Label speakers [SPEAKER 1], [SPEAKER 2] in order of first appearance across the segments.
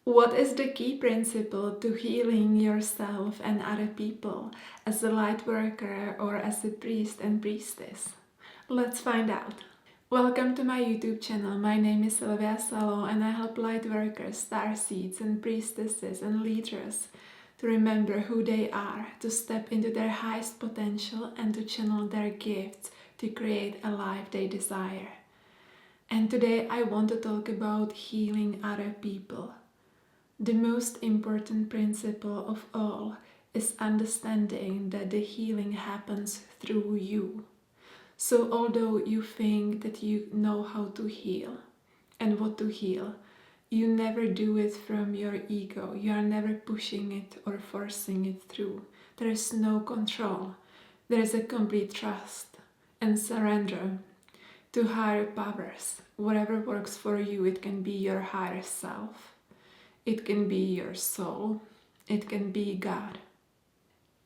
[SPEAKER 1] What is the key principle to healing yourself and other people as a light worker or as a priest and priestess? Let's find out. Welcome to my YouTube channel. My name is Sylvia Salo and I help light workers, starseeds and priestesses and leaders to remember who they are, to step into their highest potential and to channel their gifts to create a life they desire. And today I want to talk about healing other people. The most important principle of all is understanding that the healing happens through you. So although you think that you know how to heal and what to heal, you never do it from your ego. You are never pushing it or forcing it through. There is no control. There is a complete trust and surrender to higher powers. Whatever works for you, it can be your higher self. It can be your soul, it can be God.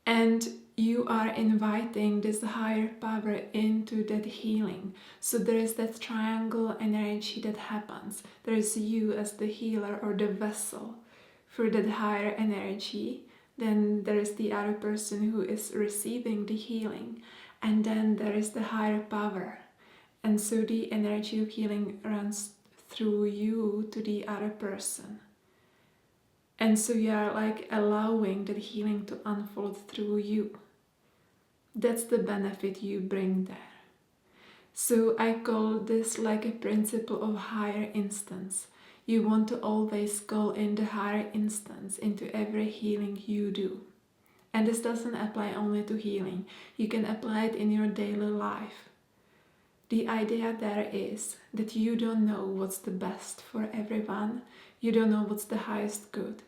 [SPEAKER 1] And you are inviting this higher power into that healing. So there is that triangle energy that happens. There is you as the healer or the vessel for that higher energy. Then there is the other person who is receiving the healing. And then there is the higher power. And so the energy of healing runs through you to the other person. And so you are like allowing that healing to unfold through you. That's the benefit you bring there. So I call this like a principle of higher instance. You want to always call in the higher instance into every healing you do. And this doesn't apply only to healing. You can apply it in your daily life. The idea there is that you don't know what's the best for everyone. You don't know what's the highest good.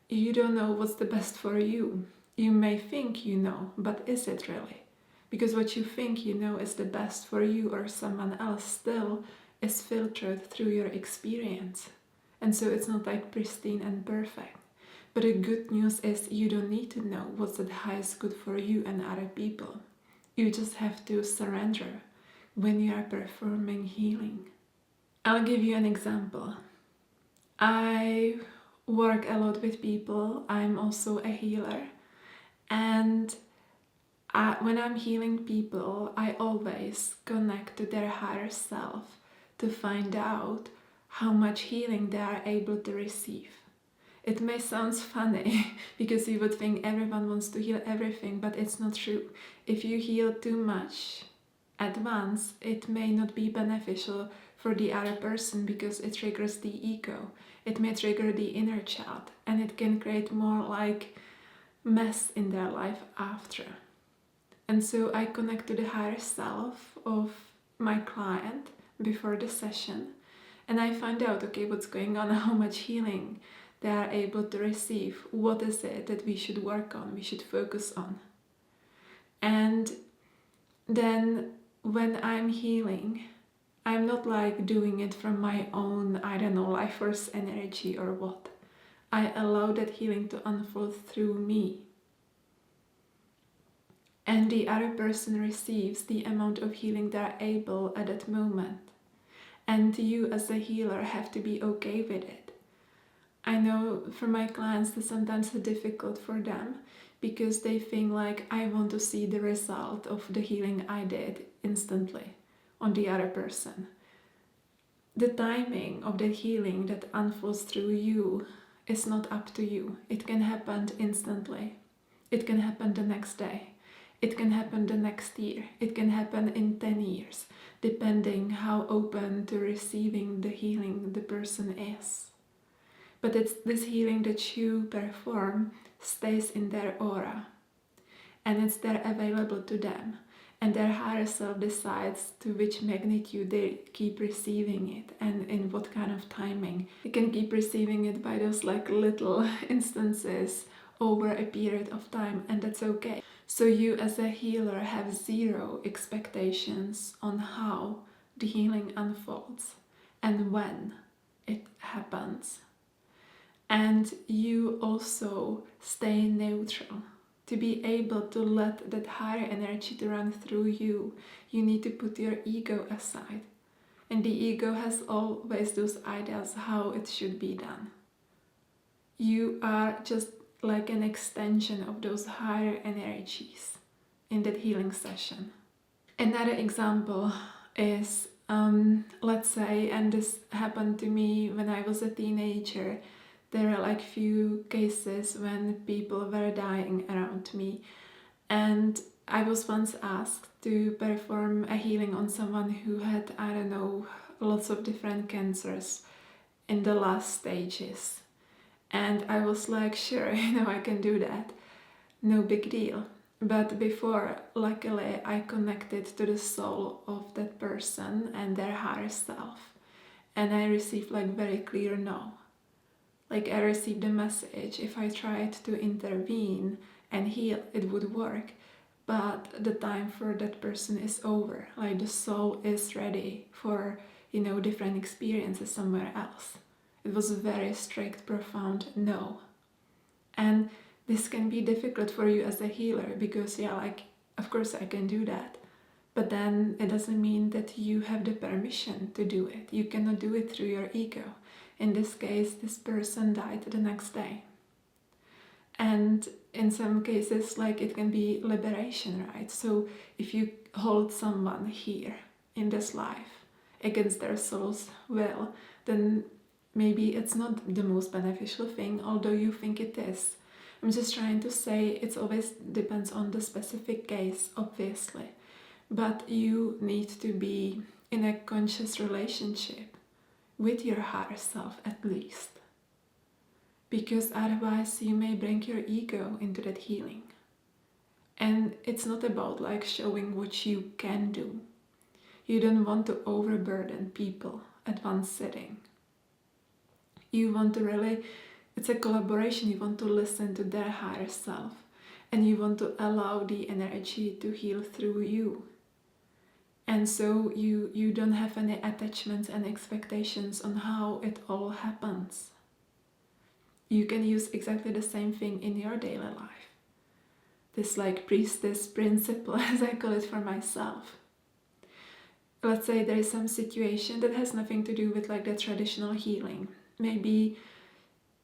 [SPEAKER 1] You don't know what's the best for you. You may think you know, but is it really? Because what you think you know is the best for you or someone else still is filtered through your experience. And so it's not like pristine and perfect. But the good news is you don't need to know what's the highest good for you and other people. You just have to surrender when you are performing healing. I'll give you an example. I work a lot with people. I'm also a healer. And when I'm healing people, I always connect to their higher self to find out how much healing they are able to receive. It may sound funny because you would think everyone wants to heal everything, but it's not true. If you heal too much at once, it may not be beneficial for the other person because it triggers the ego. It may trigger the inner child and it can create more like mess in their life after. And so I connect to the higher self of my client before the session and I find out, okay, what's going on, how much healing they are able to receive, what is it that we should work on, we should focus on. And then when I'm healing, I'm not like doing it from my own, I don't know, life force energy or what. I allow that healing to unfold through me. And the other person receives the amount of healing they're able at that moment. And you as a healer have to be okay with it. I know for my clients that sometimes it's difficult for them because they think like, I want to see the result of the healing I did instantly on the other person. The timing of the healing that unfolds through you is not up to you. It can happen instantly. It can happen the next day. It can happen the next year. It can happen in 10 years, depending how open to receiving the healing the person is. But it's this healing that you perform stays in their aura and it's there available to them. And their higher self decides to which magnitude they keep receiving it and in what kind of timing. You can keep receiving it by those like little instances over a period of time, and that's okay. So you as a healer have zero expectations on how the healing unfolds and when it happens. And you also stay neutral. To be able to let that higher energy to run through you, you need to put your ego aside. And the ego has always those ideas how it should be done. You are just like an extension of those higher energies in that healing session. Another example is, let's say, and this happened to me when I was a teenager, there are like few cases when people were dying around me, and I was once asked to perform a healing on someone who had, I don't know, lots of different cancers in the last stages. And I was like, sure, I can do that. No big deal. But before, luckily, I connected to the soul of that person and their higher self. And I received like very clear no. Like I received a message, if I tried to intervene and heal, it would work. But the time for that person is over. Like the soul is ready for, different experiences somewhere else. It was a very strict, profound no. And this can be difficult for you as a healer because, of course I can do that. But then it doesn't mean that you have the permission to do it. You cannot do it through your ego. In this case, this person died the next day. And in some cases, like it can be liberation, right? So if you hold someone here in this life against their soul's will, then maybe it's not the most beneficial thing, although you think it is. I'm just trying to say it always depends on the specific case, obviously. But you need to be in a conscious relationship with your higher self at least. Because otherwise you may bring your ego into that healing. And it's not about like showing what you can do. You don't want to overburden people at one sitting. You want to really, it's a collaboration, you want to listen to their higher self. And you want to allow the energy to heal through you. And so you don't have any attachments and expectations on how it all happens. You can use exactly the same thing in your daily life. This like priestess principle, as I call it for myself. Let's say there is some situation that has nothing to do with like the traditional healing. Maybe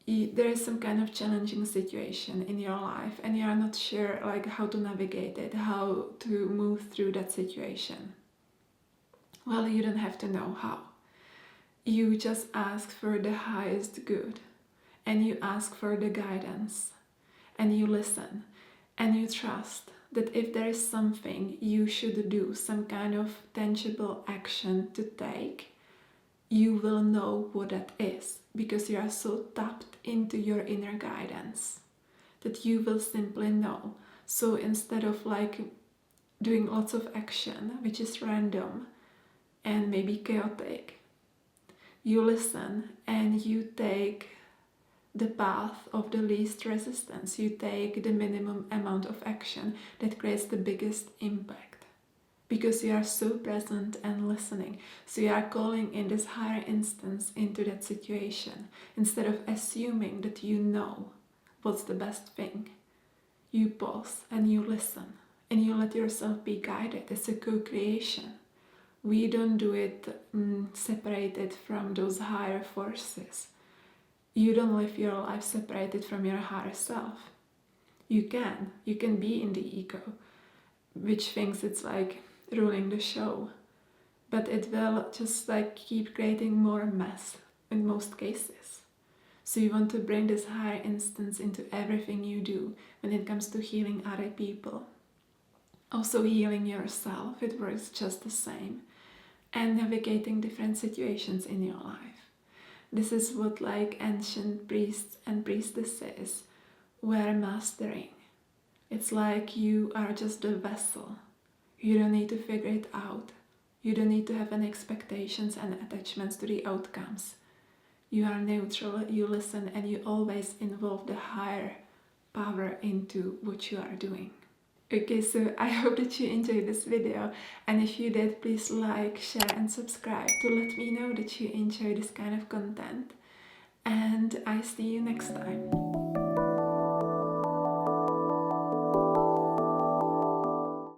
[SPEAKER 1] there is some kind of challenging situation in your life and you are not sure like how to navigate it, how to move through that situation. Well, you don't have to know how. You just ask for the highest good and you ask for the guidance and you listen and you trust that if there is something you should do, some kind of tangible action to take, you will know what that is because you are so tapped into your inner guidance that you will simply know. So instead of like doing lots of action, which is random and maybe chaotic, you listen and you take the path of the least resistance. You take the minimum amount of action that creates the biggest impact because you are so present and listening. So you are calling in this higher instance into that situation instead of assuming that you know what's the best thing. You pause and you listen and you let yourself be guided. It's a co-creation. We don't do it separated from those higher forces. You don't live your life separated from your higher self. You can be in the ego, which thinks it's like ruling the show, but it will just like keep creating more mess in most cases. So you want to bring this higher instance into everything you do when it comes to healing other people. Also healing yourself, it works just the same. And navigating different situations in your life. This is what like ancient priests and priestesses were mastering. It's like you are just a vessel. You don't need to figure it out. You don't need to have any expectations and attachments to the outcomes. You are neutral, you listen, and you always involve the higher power into what you are doing. Okay, so I hope that you enjoyed this video, and if you did, please like, share and subscribe to let me know that you enjoy this kind of content, and I see you next time.